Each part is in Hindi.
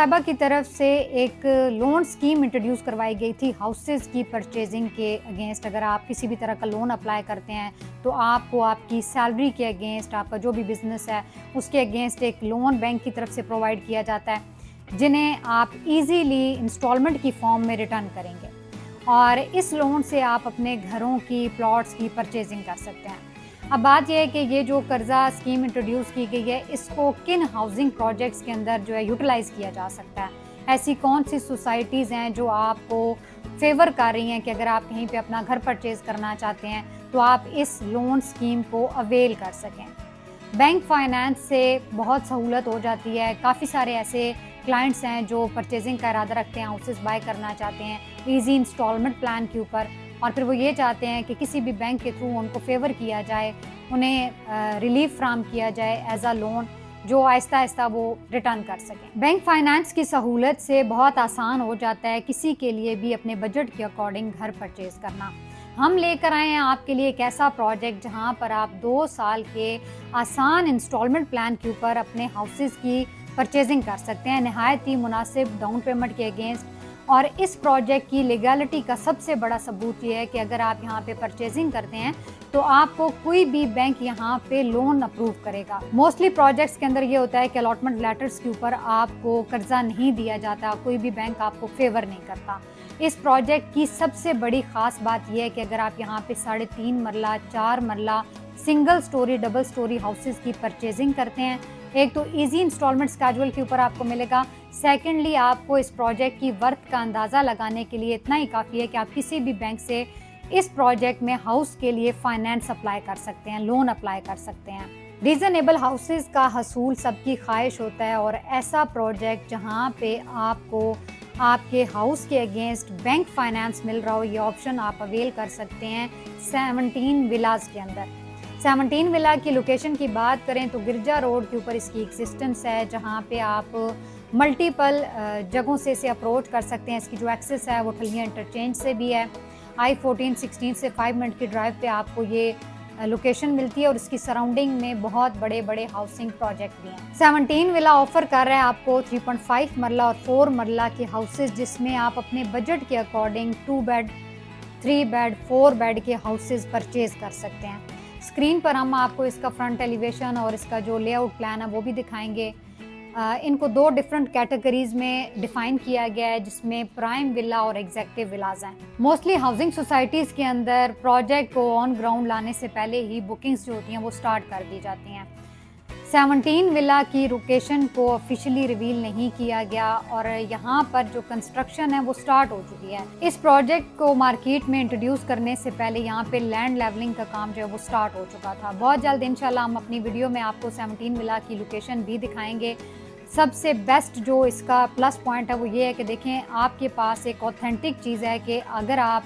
साहिबा की तरफ से एक लोन स्कीम इंट्रोड्यूस करवाई गई थी हाउसेस की परचेजिंग के अगेंस्ट। अगर आप किसी भी तरह का लोन अप्लाई करते हैं तो आपको आपकी सैलरी के अगेंस्ट, आपका जो भी बिजनेस है उसके अगेंस्ट एक लोन बैंक की तरफ से प्रोवाइड किया जाता है, जिन्हें आप इजीली इंस्टॉलमेंट की फॉर्म में रिटर्न करेंगे और इस लोन से आप अपने घरों की, प्लॉट्स की परचेजिंग कर सकते हैं। अब बात यह है कि ये जो कर्जा स्कीम इंट्रोड्यूस की गई है, इसको किन हाउसिंग प्रोजेक्ट्स के अंदर जो है यूटिलाइज़ किया जा सकता है। ऐसी कौन सी सोसाइटीज़ हैं जो आपको फेवर कर रही हैं कि अगर आप कहीं पे अपना घर परचेज़ करना चाहते हैं तो आप इस लोन स्कीम को अवेल कर सकें। बैंक फाइनेंस से बहुत सहूलत हो जाती है। काफ़ी सारे ऐसे क्लाइंट्स हैं जो परचेजिंग का इरादा रखते हैं, हाउसेस बाय करना चाहते हैं ईजी इंस्टॉलमेंट प्लान के ऊपर, और फिर वो ये चाहते हैं कि किसी भी बैंक के थ्रू उनको फेवर किया जाए, उन्हें रिलीफ फ्राहम किया जाए एज अ लोन, जो आहिस्ता आहिस्ता वो रिटर्न कर सकें। बैंक फाइनेंस की सहूलत से बहुत आसान हो जाता है किसी के लिए भी अपने बजट के अकॉर्डिंग घर परचेज़ करना। हम लेकर आए हैं आपके लिए एक ऐसा प्रोजेक्ट जहां पर आप 2 साल के आसान इंस्टॉलमेंट प्लान के ऊपर अपने हाउसेस की परचेजिंग कर सकते हैं नहायत ही मुनासिब डाउन पेमेंट के अगेंस्ट। और इस प्रोजेक्ट की लीगैलिटी का सबसे बड़ा सबूत ये है कि अगर आप यहाँ पे परचेजिंग करते हैं तो आपको कोई भी बैंक यहाँ पे लोन अप्रूव करेगा। मोस्टली प्रोजेक्ट्स के अंदर ये होता है कि अलॉटमेंट लेटर्स के ऊपर आपको कर्जा नहीं दिया जाता, कोई भी बैंक आपको फेवर नहीं करता। इस प्रोजेक्ट की सबसे बड़ी ख़ास बात यह है कि अगर आप यहाँ पे 3.5 मरला, 4 मरला, single storey, double storey houses की परचेजिंग करते हैं, एक तो इजी इंस्टॉलमेंट स्केड्यूल के ऊपर आपको मिलेगा। सेकेंडली, आपको इस प्रोजेक्ट की वर्थ का अंदाज़ा लगाने के लिए इतना ही काफ़ी है कि आप किसी भी बैंक से इस प्रोजेक्ट में हाउस के लिए फाइनेंस अप्लाई कर सकते हैं, लोन अप्लाई कर सकते हैं। रीज़नेबल हाउसेस का हसूल सबकी ख्वाहिश होता है और ऐसा प्रोजेक्ट जहाँ पे आपको आपके हाउस के अगेंस्ट बैंक फाइनेंस मिल रहा हो, ये ऑप्शन आप अवेल कर सकते हैं 17 विलास के अंदर। 17 विला की लोकेशन की बात करें तो गिरजा रोड के ऊपर इसकी एग्जिस्टेंस है, जहाँ पे आप मल्टीपल जगहों से इसे अप्रोच कर सकते हैं। इसकी जो एक्सेस है वो ठलियाँ इंटरचेंज से भी है। I-14-16 से 5 मिनट की ड्राइव पे आपको ये लोकेशन मिलती है और इसकी सराउंडिंग में बहुत बड़े बड़े हाउसिंग प्रोजेक्ट भी हैं। 17 विला ऑफर कर रहा है आपको 3.5 मरला और 4 मरला के हाउसेस, जिसमें आप अपने बजट के अकॉर्डिंग 2 बेड, 3 बेड, 4 बेड के हाउसेस परचेज कर सकते हैं। स्क्रीन पर हम आपको इसका फ्रंट एलिवेशन और इसका जो लेआउट प्लान है वो भी दिखाएंगे। इनको 2 डिफरेंट कैटेगरीज में डिफाइन किया गया है, जिसमें प्राइम विला और एग्जेक्टिव विलाज हैं। मोस्टली हाउसिंग सोसाइटीज़ के अंदर प्रोजेक्ट को ऑन ग्राउंड लाने से पहले ही बुकिंग्स जो होती हैं वो स्टार्ट कर दी जाती हैं। 17 विला की लोकेशन को ऑफिशियली रिवील नहीं किया गया और यहाँ पर जो कंस्ट्रक्शन है वो स्टार्ट हो चुकी है। इस प्रोजेक्ट को मार्केट में इंट्रोड्यूस करने से पहले यहाँ पे लैंड लेवलिंग का काम जो है वो स्टार्ट हो चुका था। बहुत जल्द इंशाल्लाह हम अपनी वीडियो में आपको 17 विला की लोकेशन भी दिखाएंगे। सबसे बेस्ट जो इसका प्लस पॉइंट है वो ये है कि देखें, आपके पास एक ऑथेंटिक चीज़ है कि अगर आप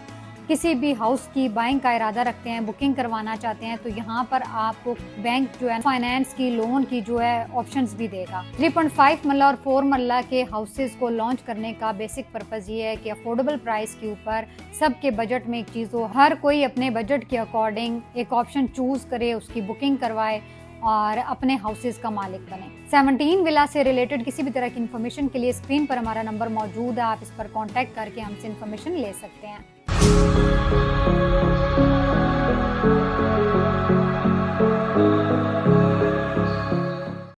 किसी भी हाउस की बाइंग का इरादा रखते हैं, बुकिंग करवाना चाहते हैं, तो यहाँ पर आपको बैंक जो है फाइनेंस की, लोन की जो है ऑप्शंस भी देगा। 3.5 मरला और 4 मरला के हाउसेस को लॉन्च करने का बेसिक पर्पज़ ये है कि अफोर्डेबल प्राइस के ऊपर सबके बजट में एक चीज़ हो, हर कोई अपने बजट के अकॉर्डिंग एक ऑप्शन चूज़ करे, उसकी बुकिंग करवाए और अपने हाउसेस का मालिक बने। 17 विला से रिलेटेड किसी भी तरह की इन्फॉर्मेशन के लिए स्क्रीन पर हमारा नंबर मौजूद है, आप इस पर कॉन्टैक्ट करके हमसे इन्फॉर्मेशन ले सकते हैं।